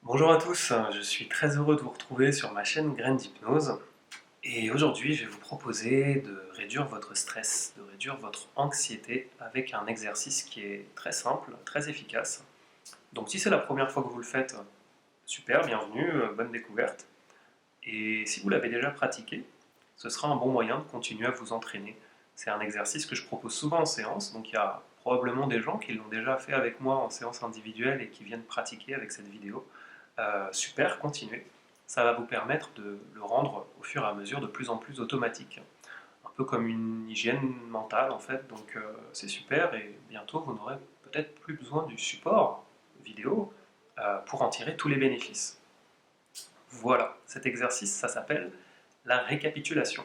Bonjour à tous, je suis très heureux de vous retrouver sur ma chaîne Graines d'Hypnose. Et aujourd'hui, je vais vous proposer de réduire votre stress, de réduire votre anxiété avec un exercice qui est très simple, très efficace. Donc si c'est la première fois que vous le faites, super, bienvenue, bonne découverte. Et si vous l'avez déjà pratiqué, ce sera un bon moyen de continuer à vous entraîner. C'est un exercice que je propose souvent en séance, donc il y a probablement des gens qui l'ont déjà fait avec moi en séance individuelle et qui viennent pratiquer avec cette vidéo. Super, continuez. Ça va vous permettre de le rendre au fur et à mesure de plus en plus automatique. Un peu comme une hygiène mentale en fait, donc c'est super et bientôt vous n'aurez peut-être plus besoin du support vidéo pour en tirer tous les bénéfices. Voilà, cet exercice, ça s'appelle la récapitulation.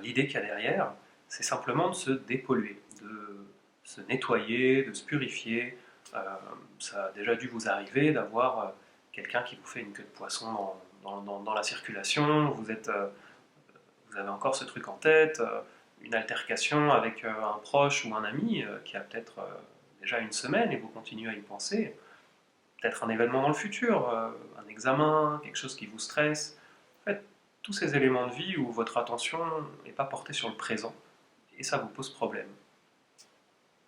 L'idée qu'il y a derrière, c'est simplement de se dépolluer, de se nettoyer, de se purifier. Euh, Ça a déjà dû vous arriver d'avoir quelqu'un qui vous fait une queue de poisson dans la circulation, vous avez encore ce truc en tête, une altercation avec un proche ou un ami qui a peut-être déjà une semaine et vous continuez à y penser, peut-être un événement dans le futur, un examen, quelque chose qui vous stresse. En fait, tous ces éléments de vie où votre attention n'est pas portée sur le présent et ça vous pose problème.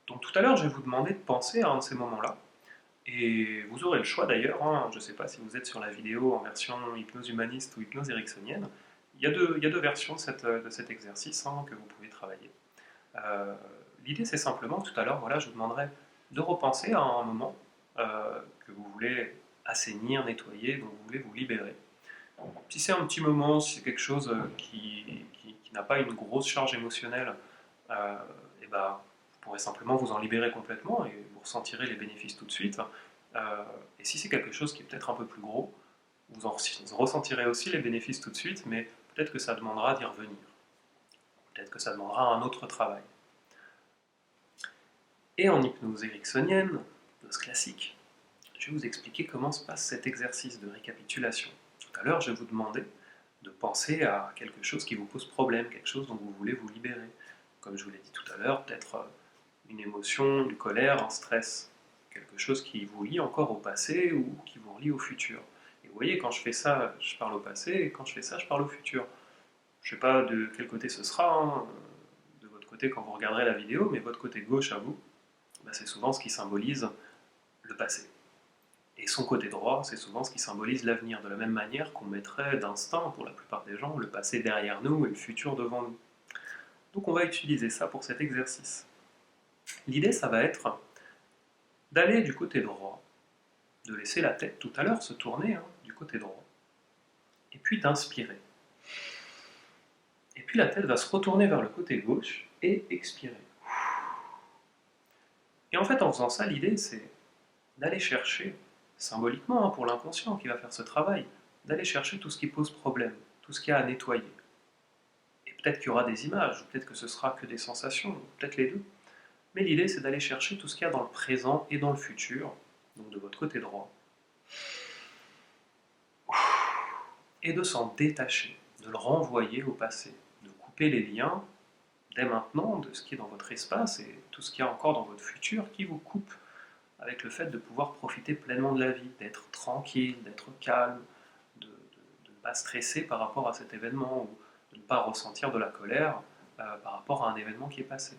Donc tout à l'heure, je vais vous demander de penser à un de ces moments-là. Et vous aurez le choix d'ailleurs, hein, je ne sais pas si vous êtes sur la vidéo en version hypnose humaniste ou hypnose ericksonienne, il y a deux versions de cet exercice hein, que vous pouvez travailler. Euh, L'idée c'est simplement, tout à l'heure, voilà, je vous demanderai de repenser à un moment que vous voulez assainir, nettoyer, dont vous voulez vous libérer. Si c'est un petit moment, si c'est quelque chose qui n'a pas une grosse charge émotionnelle, et ben, vous pourrez simplement vous en libérer complètement et vous ressentirez les bénéfices tout de suite. Et si c'est quelque chose qui est peut-être un peu plus gros, vous en ressentirez aussi les bénéfices tout de suite, mais peut-être que ça demandera d'y revenir. Peut-être que ça demandera un autre travail. Et en hypnose ericksonienne, hypnose classique, je vais vous expliquer comment se passe cet exercice de récapitulation. Tout à l'heure, je vais vous demander de penser à quelque chose qui vous pose problème, quelque chose dont vous voulez vous libérer. Comme je vous l'ai dit tout à l'heure, peut-être une émotion, une colère, un stress, quelque chose qui vous lie encore au passé ou qui vous relie au futur. Et vous voyez, quand je fais ça, je parle au passé, et quand je fais ça, je parle au futur. Je ne sais pas de quel côté ce sera, hein, de votre côté quand vous regarderez la vidéo, mais votre côté gauche à vous, bah, c'est souvent ce qui symbolise le passé. Et son côté droit, c'est souvent ce qui symbolise l'avenir, de la même manière qu'on mettrait d'instinct, pour la plupart des gens, le passé derrière nous et le futur devant nous. Donc on va utiliser ça pour cet exercice. L'idée, ça va être d'aller du côté droit, de laisser la tête tout à l'heure se tourner hein, du côté droit, et puis d'inspirer. Et puis la tête va se retourner vers le côté gauche et expirer. Et en fait, en faisant ça, l'idée, c'est d'aller chercher, symboliquement hein, pour l'inconscient qui va faire ce travail, d'aller chercher tout ce qui pose problème, tout ce qu'il y a à nettoyer. Et peut-être qu'il y aura des images, peut-être que ce sera que des sensations, peut-être les deux. Mais l'idée, c'est d'aller chercher tout ce qu'il y a dans le présent et dans le futur, donc de votre côté droit, et de s'en détacher, de le renvoyer au passé, de couper les liens dès maintenant de ce qui est dans votre espace et tout ce qu'il y a encore dans votre futur qui vous coupe avec le fait de pouvoir profiter pleinement de la vie, d'être tranquille, d'être calme, de ne pas stresser par rapport à cet événement ou de ne pas ressentir de la colère par rapport à un événement qui est passé.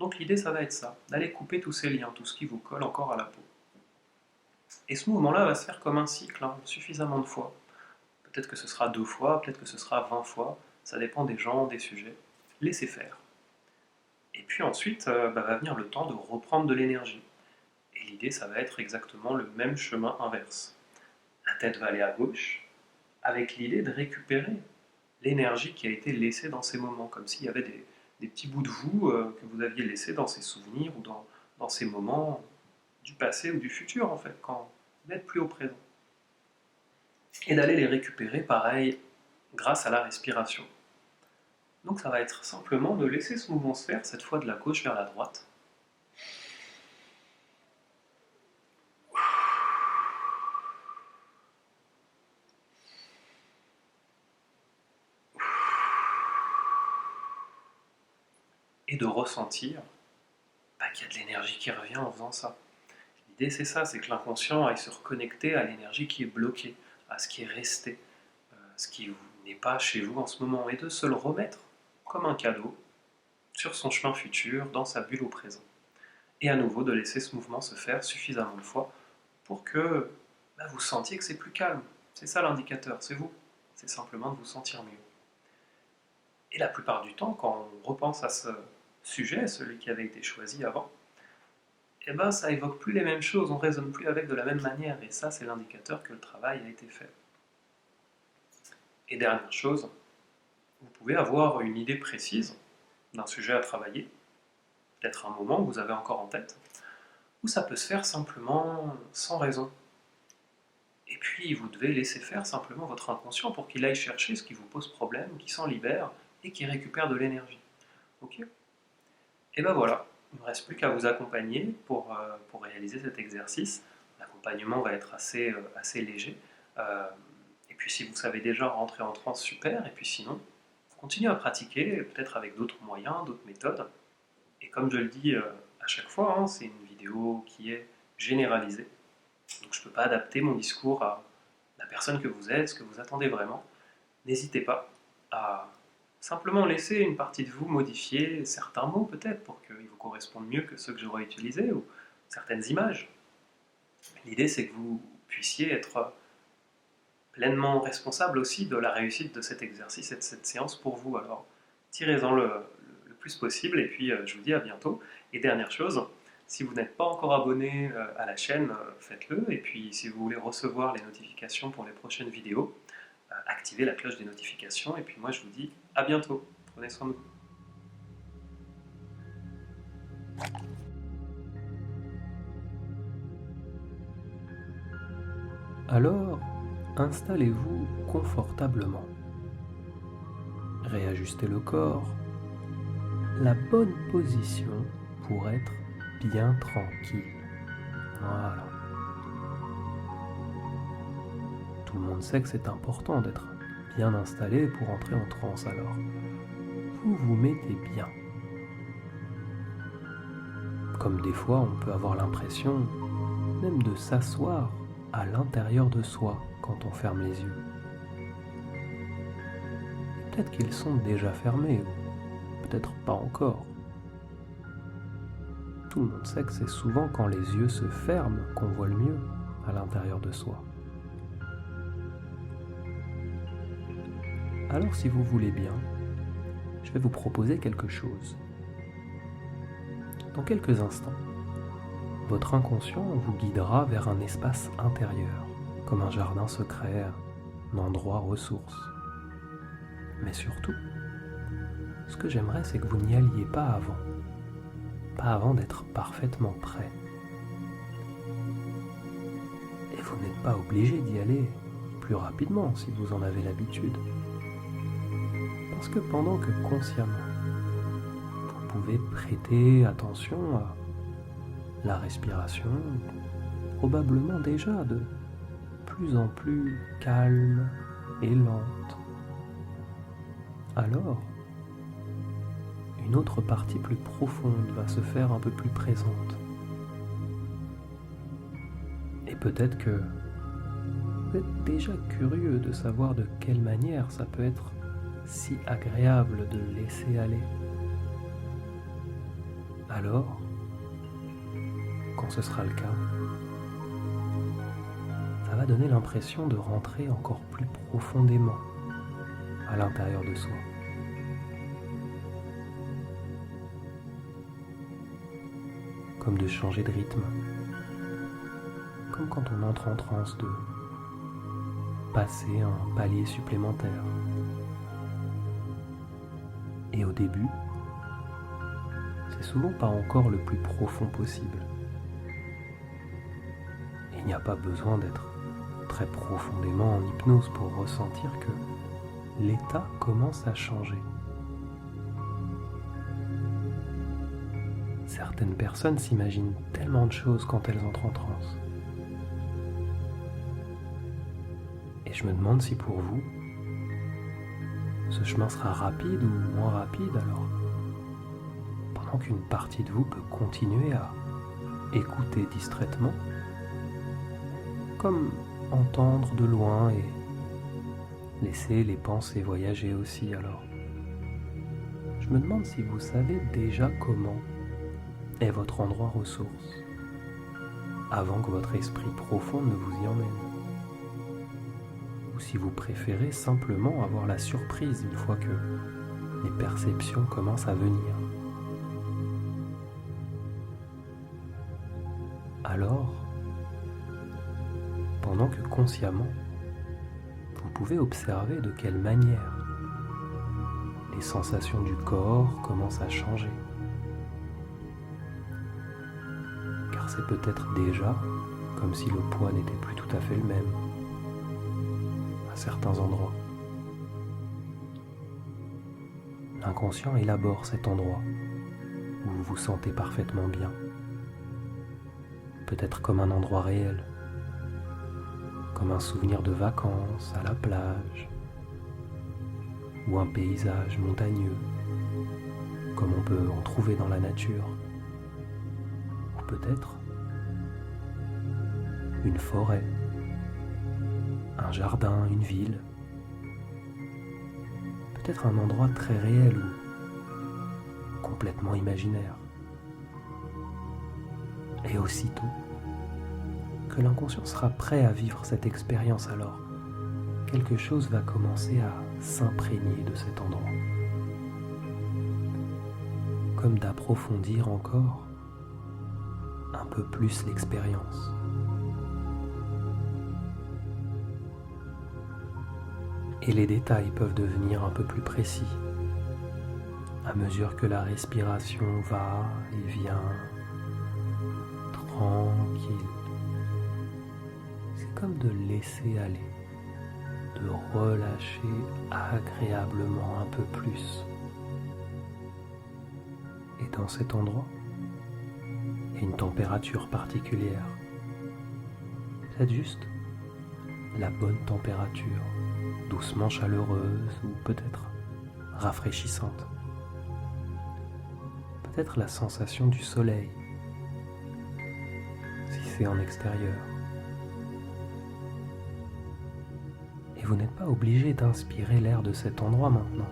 Donc l'idée, ça va être ça, d'aller couper tous ces liens, tout ce qui vous colle encore à la peau. Et ce mouvement-là va se faire comme un cycle, hein, suffisamment de fois. Peut-être que ce sera 2 fois, peut-être que ce sera 20 fois, ça dépend des gens, des sujets. Laissez faire. Et puis ensuite, va venir le temps de reprendre de l'énergie. Et l'idée, ça va être exactement le même chemin inverse. La tête va aller à gauche, avec l'idée de récupérer l'énergie qui a été laissée dans ces moments, comme s'il y avait des petits bouts de vous que vous aviez laissés dans ces souvenirs ou dans ces moments du passé ou du futur, en fait, quand vous n'êtes plus au présent. Et d'aller les récupérer, pareil, grâce à la respiration. Donc ça va être simplement de laisser ce mouvement se faire, cette fois de la gauche vers la droite. Et de ressentir qu'il y a de l'énergie qui revient en faisant ça. L'idée c'est ça, c'est que l'inconscient aille se reconnecter à l'énergie qui est bloquée, à ce qui est resté, ce qui n'est pas chez vous en ce moment, et de se le remettre comme un cadeau sur son chemin futur, dans sa bulle au présent. Et à nouveau de laisser ce mouvement se faire suffisamment de fois pour que vous sentiez que c'est plus calme. C'est ça l'indicateur, c'est vous. C'est simplement de vous sentir mieux. Et la plupart du temps, quand on repense à ce sujet, celui qui avait été choisi avant, ça évoque plus les mêmes choses, on ne raisonne plus avec de la même manière, et ça c'est l'indicateur que le travail a été fait. Et dernière chose, vous pouvez avoir une idée précise d'un sujet à travailler, peut-être un moment que vous avez encore en tête, ou ça peut se faire simplement sans raison. Et puis vous devez laisser faire simplement votre inconscient pour qu'il aille chercher ce qui vous pose problème, qu'il s'en libère et qu'il récupère de l'énergie. Ok ? Et voilà, il ne me reste plus qu'à vous accompagner pour réaliser cet exercice. L'accompagnement va être assez léger. Et puis si vous savez déjà rentrer en transe, super. Et puis sinon, continuez à pratiquer, peut-être avec d'autres moyens, d'autres méthodes. Et comme je le dis à chaque fois, c'est une vidéo qui est généralisée. Donc je ne peux pas adapter mon discours à la personne que vous êtes, ce que vous attendez vraiment. N'hésitez pas à simplement laisser une partie de vous modifier certains mots peut-être pour qu'ils vous correspondent mieux que ceux que j'aurais utilisés ou certaines images. L'idée c'est que vous puissiez être pleinement responsable aussi de la réussite de cet exercice et de cette séance pour vous. Alors tirez-en le plus possible et puis je vous dis à bientôt. Et dernière chose, si vous n'êtes pas encore abonné à la chaîne, faites-le. Et puis si vous voulez recevoir les notifications pour les prochaines vidéos, activez la cloche des notifications. Et puis moi je vous dis à bientôt. Prenez soin de vous. Alors, installez-vous confortablement. Réajustez le corps. La bonne position pour être bien tranquille. Voilà. Tout le monde sait que c'est important d'être bien installé pour entrer en transe, alors vous vous mettez bien. Comme des fois on peut avoir l'impression même de s'asseoir à l'intérieur de soi quand on ferme les yeux. Peut-être qu'ils sont déjà fermés, ou peut-être pas encore. Tout le monde sait que c'est souvent quand les yeux se ferment qu'on voit le mieux à l'intérieur de soi. Alors si vous voulez bien, je vais vous proposer quelque chose. Dans quelques instants, votre inconscient vous guidera vers un espace intérieur, comme un jardin secret, un endroit ressource. Mais surtout, ce que j'aimerais, c'est que vous n'y alliez pas avant d'être parfaitement prêt. Et vous n'êtes pas obligé d'y aller plus rapidement si vous en avez l'habitude. Parce que pendant que consciemment, vous pouvez prêter attention à la respiration, probablement déjà de plus en plus calme et lente. Alors, une autre partie plus profonde va se faire un peu plus présente. Et peut-être que vous êtes déjà curieux de savoir de quelle manière ça peut être si agréable de laisser aller. Alors, quand ce sera le cas, ça va donner l'impression de rentrer encore plus profondément à l'intérieur de soi. Comme de changer de rythme, comme quand on entre en transe, de passer un palier supplémentaire. Et au début, c'est souvent pas encore le plus profond possible. Il n'y a pas besoin d'être très profondément en hypnose pour ressentir que l'état commence à changer. Certaines personnes s'imaginent tellement de choses quand elles entrent en transe. Et je me demande si pour vous, ce chemin sera rapide ou moins rapide alors, pendant qu'une partie de vous peut continuer à écouter distraitement, comme entendre de loin et laisser les pensées voyager aussi. Alors, je me demande si vous savez déjà comment est votre endroit ressource, avant que votre esprit profond ne vous y emmène. Ou si vous préférez simplement avoir la surprise une fois que les perceptions commencent à venir. Alors, pendant que consciemment, vous pouvez observer de quelle manière les sensations du corps commencent à changer. Car c'est peut-être déjà comme si le poids n'était plus tout à fait le même à certains endroits. L'inconscient élabore cet endroit où vous vous sentez parfaitement bien. Peut-être comme un endroit réel, comme un souvenir de vacances à la plage, ou un paysage montagneux, comme on peut en trouver dans la nature, ou peut-être une forêt, un jardin, une ville, peut-être un endroit très réel ou complètement imaginaire. Et aussitôt que l'inconscient sera prêt à vivre cette expérience, alors quelque chose va commencer à s'imprégner de cet endroit, comme d'approfondir encore un peu plus l'expérience. Et les détails peuvent devenir un peu plus précis à mesure que la respiration va et vient tranquille. C'est comme de laisser aller, de relâcher agréablement un peu plus. Et dans cet endroit, il y a une température particulière. C'est juste la bonne température, doucement chaleureuse ou peut-être rafraîchissante. Peut-être la sensation du soleil, si c'est en extérieur. Et vous n'êtes pas obligé d'inspirer l'air de cet endroit maintenant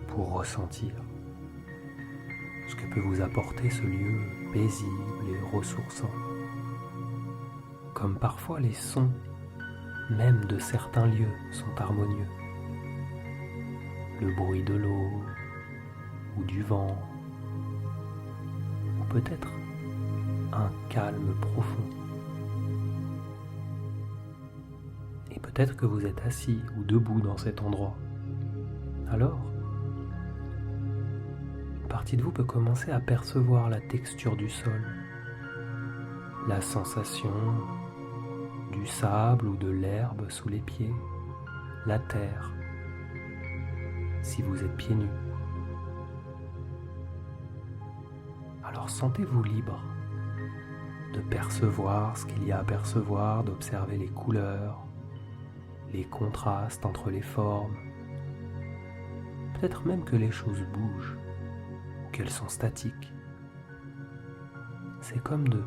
pour ressentir ce que peut vous apporter ce lieu paisible et ressourçant. Comme parfois les sons, même de certains lieux, sont harmonieux. Le bruit de l'eau ou du vent, ou peut-être un calme profond. Et peut-être que vous êtes assis ou debout dans cet endroit. Alors, une partie de vous peut commencer à percevoir la texture du sol, la sensation du sable ou de l'herbe sous les pieds, la terre, si vous êtes pieds nus. Alors sentez-vous libre de percevoir ce qu'il y a à percevoir, d'observer les couleurs, les contrastes entre les formes. Peut-être même que les choses bougent ou qu'elles sont statiques. C'est comme de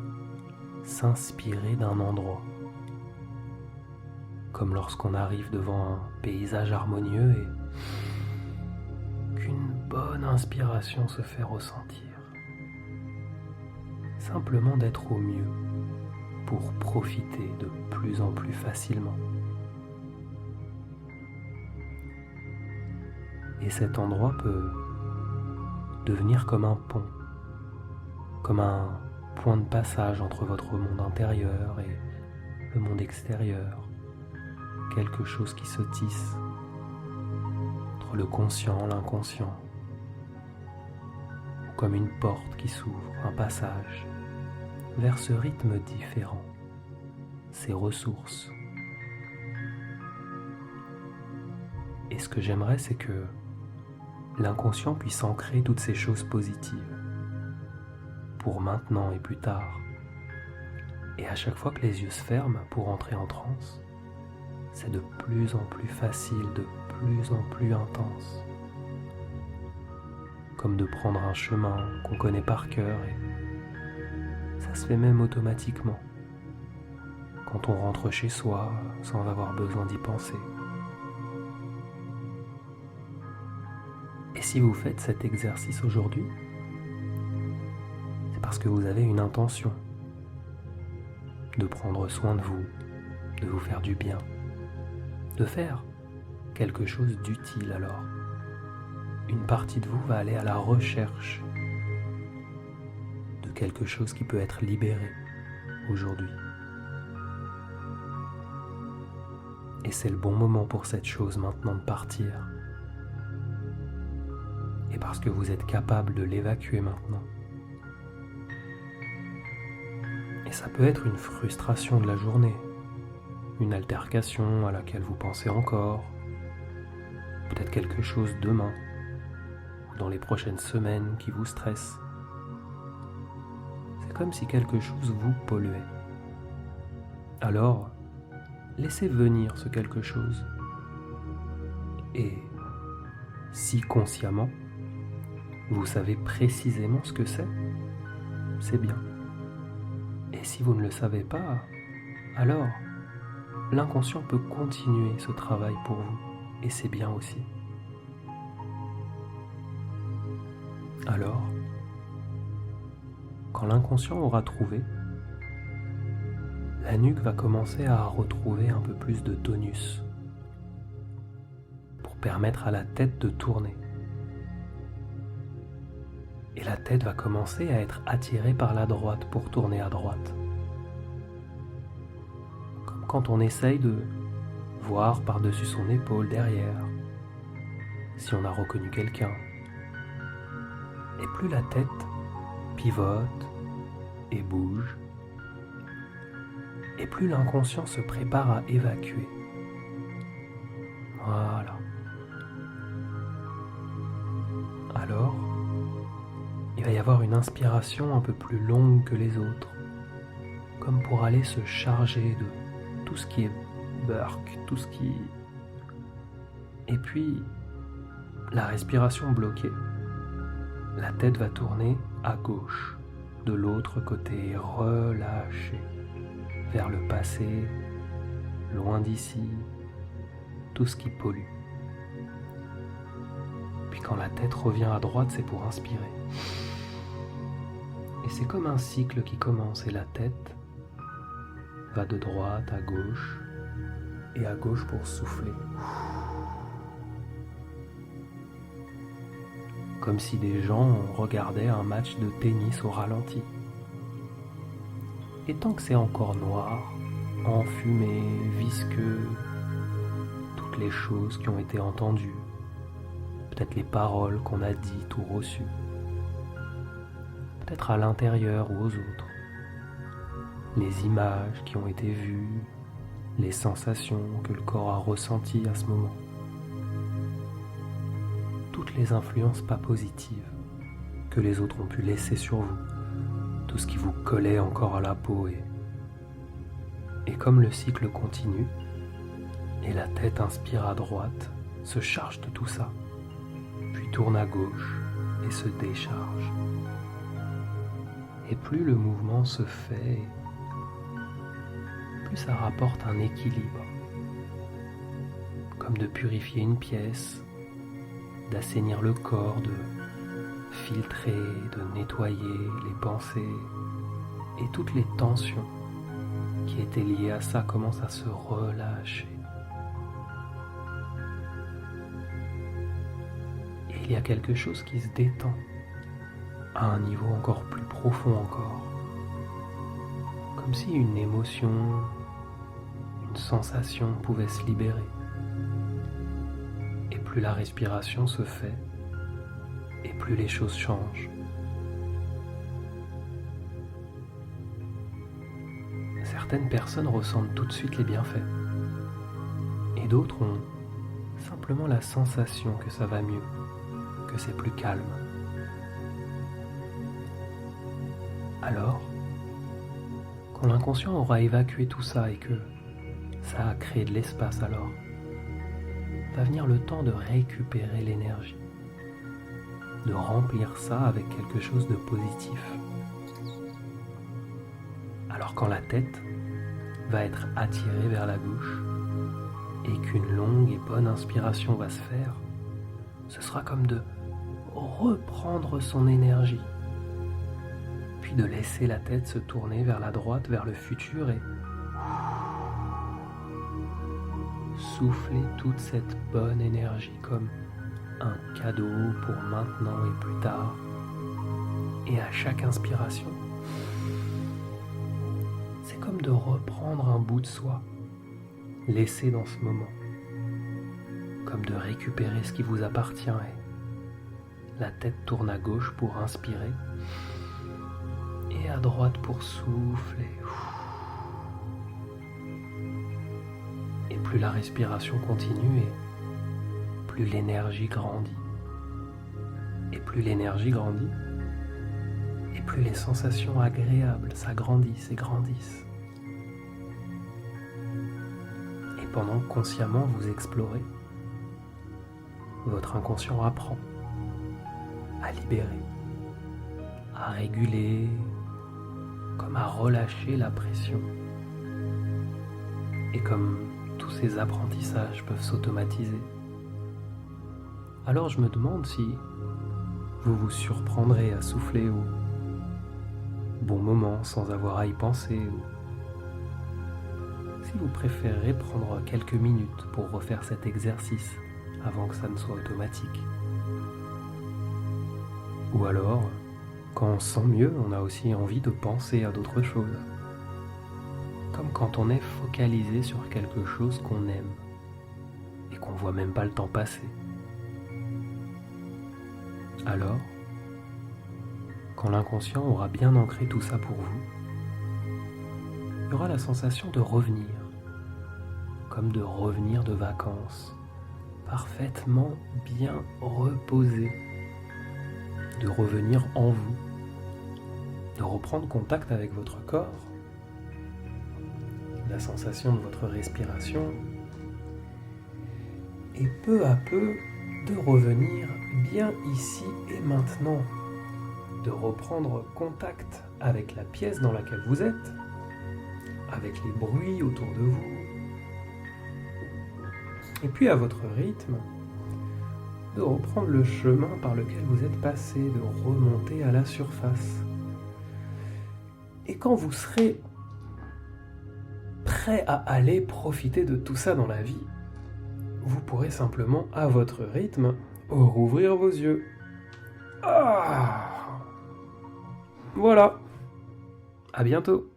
s'inspirer d'un endroit. Comme lorsqu'on arrive devant un paysage harmonieux et qu'une bonne inspiration se fait ressentir. Simplement d'être au mieux pour profiter de plus en plus facilement. Et cet endroit peut devenir comme un pont, comme un point de passage entre votre monde intérieur et le monde extérieur. Quelque chose qui se tisse entre le conscient et l'inconscient, comme une porte qui s'ouvre, un passage vers ce rythme différent, ces ressources. Et ce que j'aimerais, c'est que l'inconscient puisse ancrer toutes ces choses positives pour maintenant et plus tard. Et à chaque fois que les yeux se ferment pour entrer en transe, c'est de plus en plus facile, de plus en plus intense. Comme de prendre un chemin qu'on connaît par cœur et ça se fait même automatiquement, quand on rentre chez soi sans avoir besoin d'y penser. Et si vous faites cet exercice aujourd'hui, c'est parce que vous avez une intention de prendre soin de vous faire du bien, de faire quelque chose d'utile. Alors, une partie de vous va aller à la recherche de quelque chose qui peut être libéré aujourd'hui. Et c'est le bon moment pour cette chose maintenant de partir. Et parce que vous êtes capable de l'évacuer maintenant. Et ça peut être une frustration de la journée, une altercation à laquelle vous pensez encore, peut-être quelque chose demain ou dans les prochaines semaines qui vous stresse. C'est comme si quelque chose vous polluait. Alors, laissez venir ce quelque chose. Et si consciemment, vous savez précisément ce que c'est bien. Et si vous ne le savez pas, alors l'inconscient peut continuer ce travail pour vous, et c'est bien aussi. Alors, quand l'inconscient aura trouvé, la nuque va commencer à retrouver un peu plus de tonus pour permettre à la tête de tourner. Et la tête va commencer à être attirée par la droite pour tourner à droite. Comme quand on essaye de voir par-dessus son épaule derrière, si on a reconnu quelqu'un. Et plus la tête pivote et bouge, et plus l'inconscient se prépare à évacuer. Voilà. Alors, il va y avoir une inspiration un peu plus longue que les autres, comme pour aller se charger de tout ce qui est burk, tout ce qui... Et puis, la respiration bloquée, la tête va tourner à gauche, de l'autre côté, relâchée, vers le passé, loin d'ici, tout ce qui pollue. Puis quand la tête revient à droite, c'est pour inspirer. Et c'est comme un cycle qui commence et la tête va de droite à gauche et à gauche pour souffler. Comme si des gens regardaient un match de tennis au ralenti. Et tant que c'est encore noir, enfumé, visqueux, toutes les choses qui ont été entendues, peut-être les paroles qu'on a dites ou reçues, peut-être à l'intérieur ou aux autres, les images qui ont été vues, les sensations que le corps a ressenties à ce moment, toutes les influences pas positives que les autres ont pu laisser sur vous, tout ce qui vous collait encore à la peau et comme le cycle continue et la tête inspire à droite, se charge de tout ça, puis tourne à gauche et se décharge. Et plus le mouvement se fait, plus ça rapporte un équilibre, comme de purifier une pièce, d'assainir le corps, de filtrer, de nettoyer les pensées, et toutes les tensions qui étaient liées à ça commencent à se relâcher. Et il y a quelque chose qui se détend à un niveau encore plus profond encore, comme si une émotion, une sensation pouvait se libérer. Et plus la respiration se fait, et plus les choses changent. Certaines personnes ressentent tout de suite les bienfaits, et d'autres ont simplement la sensation que ça va mieux, que c'est plus calme. Alors, quand l'inconscient aura évacué tout ça et que ça a créé de l'espace, alors va venir le temps de récupérer l'énergie, de remplir ça avec quelque chose de positif. Alors quand la tête va être attirée vers la bouche et qu'une longue et bonne inspiration va se faire, ce sera comme de reprendre son énergie, puis de laisser la tête se tourner vers la droite, vers le futur et souffler toute cette bonne énergie comme un cadeau pour maintenant et plus tard. Et à chaque inspiration, c'est comme de reprendre un bout de soi, laissé dans ce moment, comme de récupérer ce qui vous appartient. Et la tête tourne à gauche pour inspirer et à droite pour souffler. Et plus la respiration continue et plus l'énergie grandit. Et plus l'énergie grandit, et plus les sensations agréables s'agrandissent et grandissent. Et pendant que consciemment vous explorez, votre inconscient apprend à libérer, à réguler, comme à relâcher la pression. Et comme tous ces apprentissages peuvent s'automatiser, alors je me demande si vous vous surprendrez à souffler au bon moment sans avoir à y penser, ou si vous préférez prendre quelques minutes pour refaire cet exercice avant que ça ne soit automatique. Ou alors, quand on se sent mieux, on a aussi envie de penser à d'autres choses. Comme quand on est focalisé sur quelque chose qu'on aime et qu'on voit même pas le temps passer. Alors, quand l'inconscient aura bien ancré tout ça pour vous, il y aura la sensation de revenir, comme de revenir de vacances, parfaitement bien reposé, de revenir en vous, de reprendre contact avec votre corps, la sensation de votre respiration, et peu à peu de revenir bien ici et maintenant, de reprendre contact avec la pièce dans laquelle vous êtes, avec les bruits autour de vous, et puis à votre rythme, de reprendre le chemin par lequel vous êtes passé, de remonter à la surface. Et quand vous serez prêt à aller profiter de tout ça dans la vie, vous pourrez simplement, à votre rythme, rouvrir vos yeux. Ah, voilà. À bientôt.